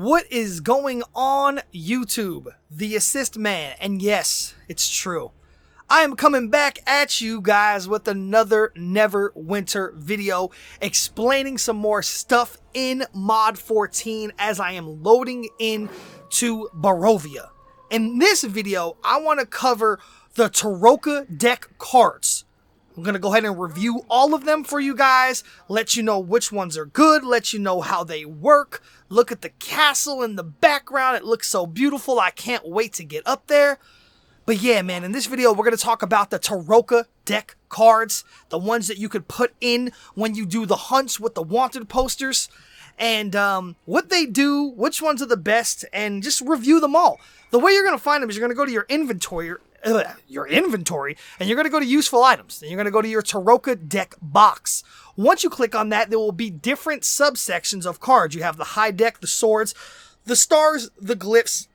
What is going on, YouTube? The Assist Man, and yes, it's true. I am coming back at you guys with another Neverwinter video explaining some more stuff in Mod 14 as I am loading into Barovia. In this video, I want to cover the Tarokka deck cards. I'm going to go ahead and review all of them for you guys, let you know which ones are good, let you know how they work. Look at the castle in the background. It looks so beautiful. I can't wait to get up there. But yeah, man, in this video, we're going to talk about the Tarokka deck cards, the ones that you could put in when you do the hunts with the wanted posters, and what they do, which ones are the best, and just review them all. The way you're going to find them is you're going to go to your inventory, and you're going to go to useful items. Then you're going to go to your Tarokka deck box. Once you click on that, there will be different subsections of cards. You have the high deck, the swords, the stars, the glyphs,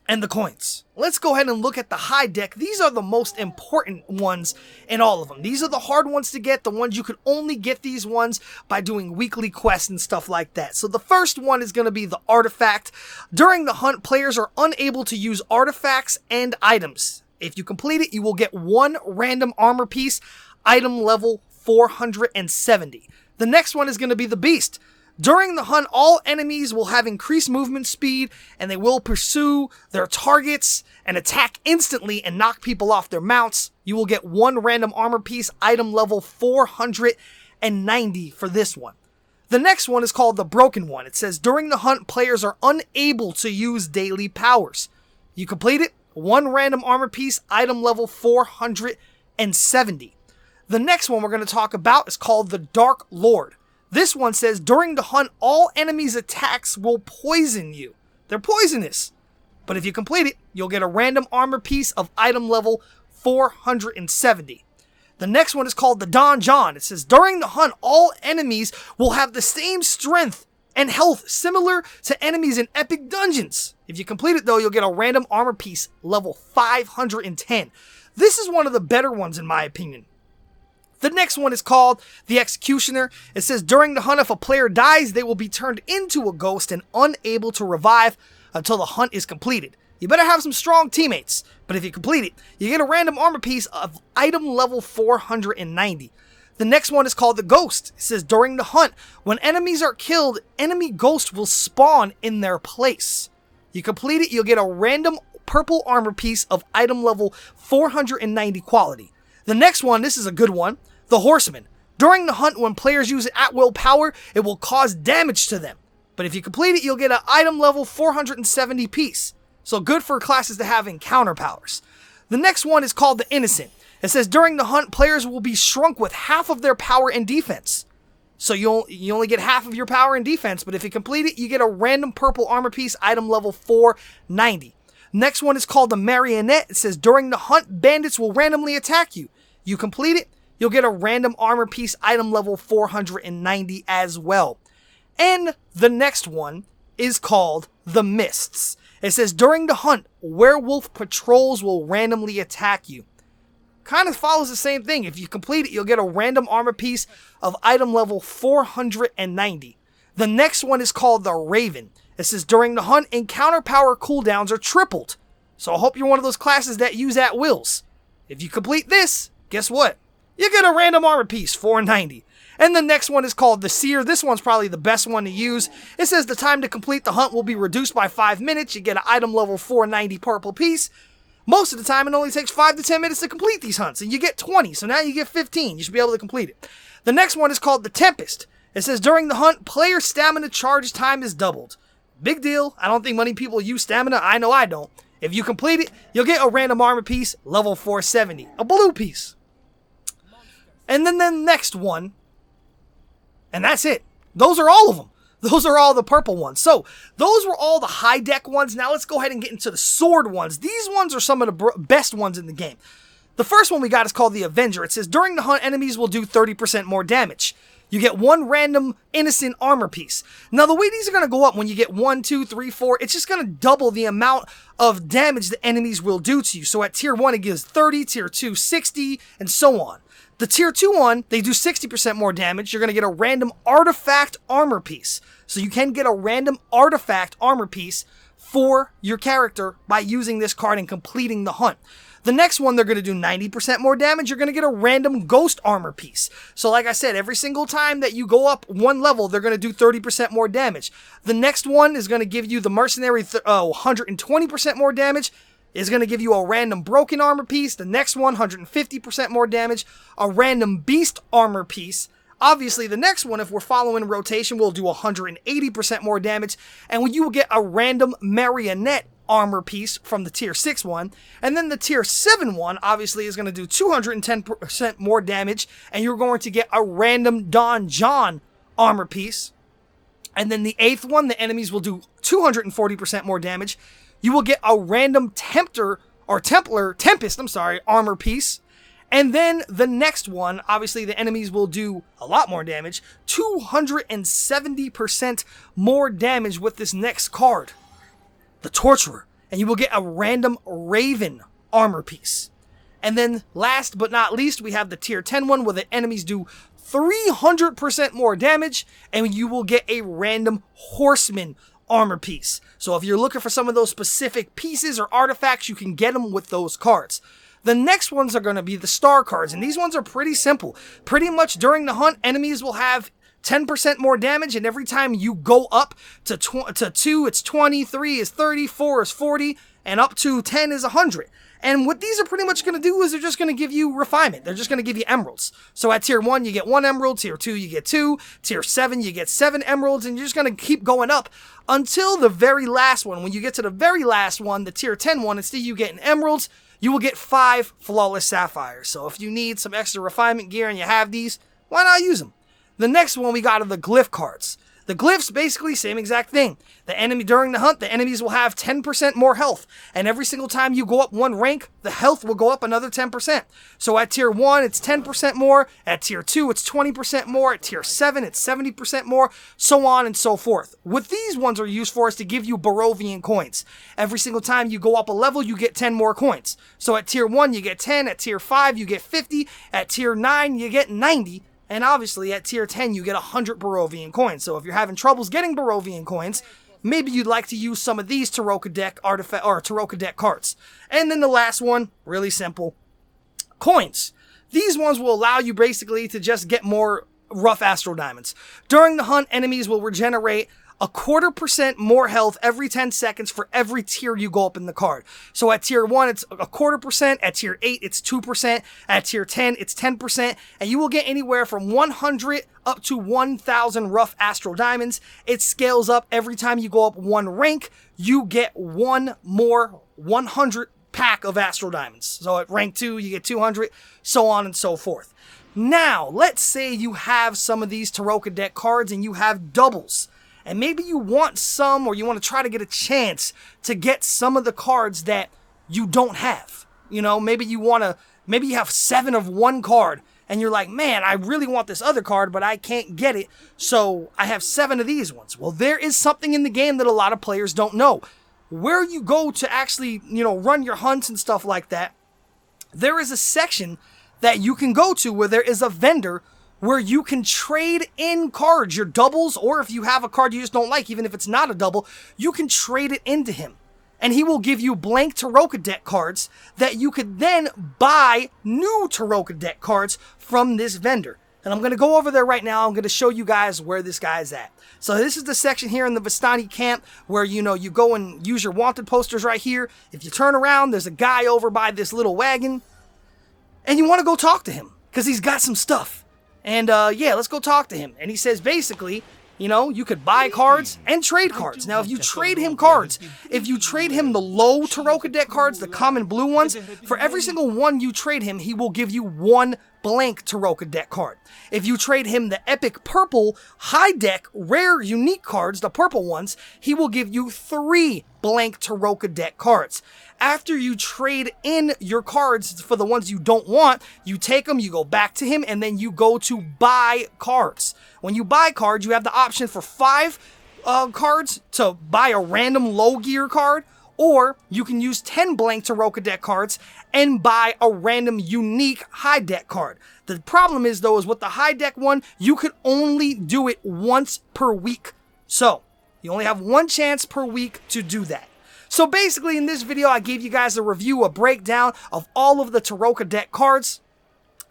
and the coins. Let's go ahead and look at the high deck. These are the most important ones in all of them. These are the hard ones to get, the ones you could only get these ones by doing weekly quests and stuff like that. So the first one is going to be the artifact. During the hunt, players are unable to use artifacts and items. If you complete it, you will get one random armor piece, item level 470. The next one is going to be the beast. During the hunt, all enemies will have increased movement speed, and they will pursue their targets and attack instantly and knock people off their mounts. You will get one random armor piece, item level 490 for this one. The next one is called the broken one. It says, during the hunt, players are unable to use daily powers. You complete it, one random armor piece, item level 470. The next one we're going to talk about is called the Dark Lord. This one says, during the hunt, all enemies' attacks will poison you. They're poisonous. But if you complete it, you'll get a random armor piece of item level 470. The next one is called the Don John. It says, during the hunt, all enemies will have the same strength and health similar to enemies in epic dungeons. If you complete it, though, you'll get a random armor piece level 510. This is one of the better ones, in my opinion. The next one is called the Executioner. It says, during the hunt, if a player dies, they will be turned into a ghost and unable to revive until the hunt is completed. You better have some strong teammates, but if you complete it, you get a random armor piece of item level 490. The next one is called the Ghost. It says, during the hunt, when enemies are killed, enemy ghosts will spawn in their place. You complete it, you'll get a random purple armor piece of item level 490 quality. The next one, this is a good one, the Horseman. During the hunt, when players use at-will power, it will cause damage to them. But if you complete it, you'll get an item level 470 piece. So good for classes to have encounter powers. The next one is called the Innocent. It says, during the hunt, players will be shrunk with half of their power and defense. So you only get half of your power and defense, but if you complete it, you get a random purple armor piece, item level 490. Next one is called the Marionette. It says, during the hunt, bandits will randomly attack you. You complete it, you'll get a random armor piece, item level 490 as well. And the next one is called the Mists. It says, during the hunt, werewolf patrols will randomly attack you. Kind of follows the same thing. If you complete it, you'll get a random armor piece of item level 490. The next one is called the Raven. It says, during the hunt, encounter power cooldowns are tripled. So I hope you're one of those classes that use at wills. If you complete this, guess what? You get a random armor piece, 490. And the next one is called the Seer. This one's probably the best one to use. It says the time to complete the hunt will be reduced by 5 minutes. You get an item level 490 purple piece. Most of the time, it only takes 5 to 10 minutes to complete these hunts, and you get 20, so now you get 15. You should be able to complete it. The next one is called the Tempest. It says, during the hunt, player stamina charge time is doubled. Big deal. I don't think many people use stamina. I know I don't. If you complete it, you'll get a random armor piece, level 470. A blue piece. And then the next one, and that's it. Those are all of them. Those are all the purple ones. So those were all the high deck ones. Now let's go ahead and get into the sword ones. These ones are some of the best ones in the game. The first one we got is called the Avenger. It says, during the hunt, enemies will do 30% more damage. You get one random innocent armor piece. Now the way these are going to go up when you get 1, 2, 3, 4, it's just going to double the amount of damage the enemies will do to you. So at tier 1 it gives 30, tier 2 60, and so on. The tier 2 one, they do 60% more damage. You're going to get a random artifact armor piece. So you can get a random artifact armor piece for your character by using this card and completing the hunt. The next one, they're going to do 90% more damage. You're going to get a random ghost armor piece. So like I said, every single time that you go up one level, they're going to do 30% more damage. The next one is going to give you the mercenary 120% more damage. Is going to give you a random broken armor piece. The next one, 150% more damage. A random beast armor piece. Obviously, the next one, if we're following rotation, will do 180% more damage. And you will get a random marionette armor piece from the tier 6 one. And then the tier 7 one, obviously, is going to do 210% more damage. And you're going to get a random Don John armor piece. And then the 8th one, the enemies will do 240% more damage. You will get a random Tempest armor piece. And then the next one, obviously the enemies will do a lot more damage, 270% more damage with this next card, the Torturer. And you will get a random Raven armor piece. And then last but not least, we have the tier 10 one where the enemies do 300% more damage, and you will get a random Horseman armor piece. So if you're looking for some of those specific pieces or artifacts, you can get them with those cards. The next ones are going to be the star cards, and these ones are pretty simple. Pretty much during the hunt, enemies will have 10% more damage, and every time you go up to 2, it's 20, 3 is 30, 4 is 40, and up to 10 is 100. And what these are pretty much going to do is they're just going to give you refinement. They're just going to give you emeralds. So at tier 1, you get 1 emerald. Tier 2, you get 2. Tier 7, you get 7 emeralds. And you're just going to keep going up until the very last one. When you get to the very last one, the tier 10 one, instead of you getting emeralds, you will get 5 flawless sapphires. So if you need some extra refinement gear and you have these, why not use them? The next one we got are the Glyph Cards. The glyphs, basically, same exact thing. The enemy, during the hunt, the enemies will have 10% more health. And every single time you go up one rank, the health will go up another 10%. So at tier 1, it's 10% more. At tier 2, it's 20% more. At tier 7, it's 70% more. So on and so forth. What these ones are used for is to give you Barovian coins. Every single time you go up a level, you get 10 more coins. So at tier 1, you get 10. At tier 5, you get 50. At tier 9, you get 90. And obviously, at tier 10, you get 100 Barovian coins. So if you're having troubles getting Barovian coins, maybe you'd like to use some of these Tarokka deck artifact or Tarokka deck cards. And then the last one, really simple, coins. These ones will allow you basically to just get more rough astral diamonds. During the hunt, enemies will regenerate 0.25% more health every 10 seconds for every tier you go up in the card. So at tier 1, it's 0.25%. At tier 8, it's 2%. At tier 10, it's 10%. And you will get anywhere from 100 up to 1,000 rough astral diamonds. It scales up every time you go up one rank. You get one more 100 pack of astral diamonds. So at rank 2, you get 200, so on and so forth. Now, let's say you have some of these Tarokka deck cards and you have doubles. And maybe you want some, or you want to try to get a chance to get some of the cards that you don't have. You know, maybe you have 7 of one card, and you're like, man, I really want this other card, but I can't get it, so I have 7 of these ones. Well, there is something in the game that a lot of players don't know. Where you go to actually, run your hunts and stuff like that, there is a section that you can go to where there is a vendor where you can trade in cards, your doubles, or if you have a card you just don't like, even if it's not a double, you can trade it into him. And he will give you blank Tarokka deck cards that you could then buy new Tarokka deck cards from this vendor. And I'm going to go over there right now. I'm going to show you guys where this guy's at. So this is the section here in the Vistani camp where, you go and use your wanted posters right here. If you turn around, there's a guy over by this little wagon. And you want to go talk to him because he's got some stuff. And, let's go talk to him. And he says, basically, you could buy cards and trade cards. Now, if you trade him cards, if you trade him the low Tarokka deck cards, the common blue ones, for every single one you trade him, he will give you 1 blank Tarokka deck card. If you trade him the epic purple high deck rare unique cards, the purple ones, he will give you 3 blank Tarokka deck cards. After you trade in your cards for the ones you don't want, you take them, you go back to him, and then you go to buy cards. When you buy cards, you have the option for 5 cards to buy a random low gear card, Or you can use 10 blank Tarokka deck cards and buy a random unique high deck card. The problem is though, is with the high deck one, you could only do it once per week. So you only have one chance per week to do that. So basically in this video, I gave you guys a review, a breakdown of all of the Tarokka deck cards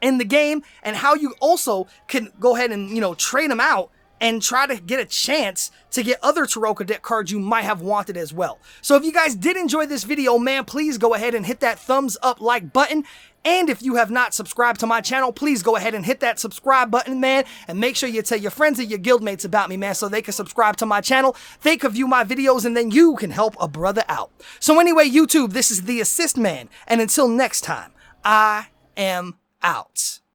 in the game and how you also can go ahead and, trade them out and try to get a chance to get other Tarokka deck cards you might have wanted as well. So if you guys did enjoy this video, man, please go ahead and hit that thumbs up like button. And if you have not subscribed to my channel, please go ahead and hit that subscribe button, man. And make sure you tell your friends and your guildmates about me, man, so they can subscribe to my channel, they can view my videos, and then you can help a brother out. So anyway, YouTube, this is the Assist Man. And until next time, I am out.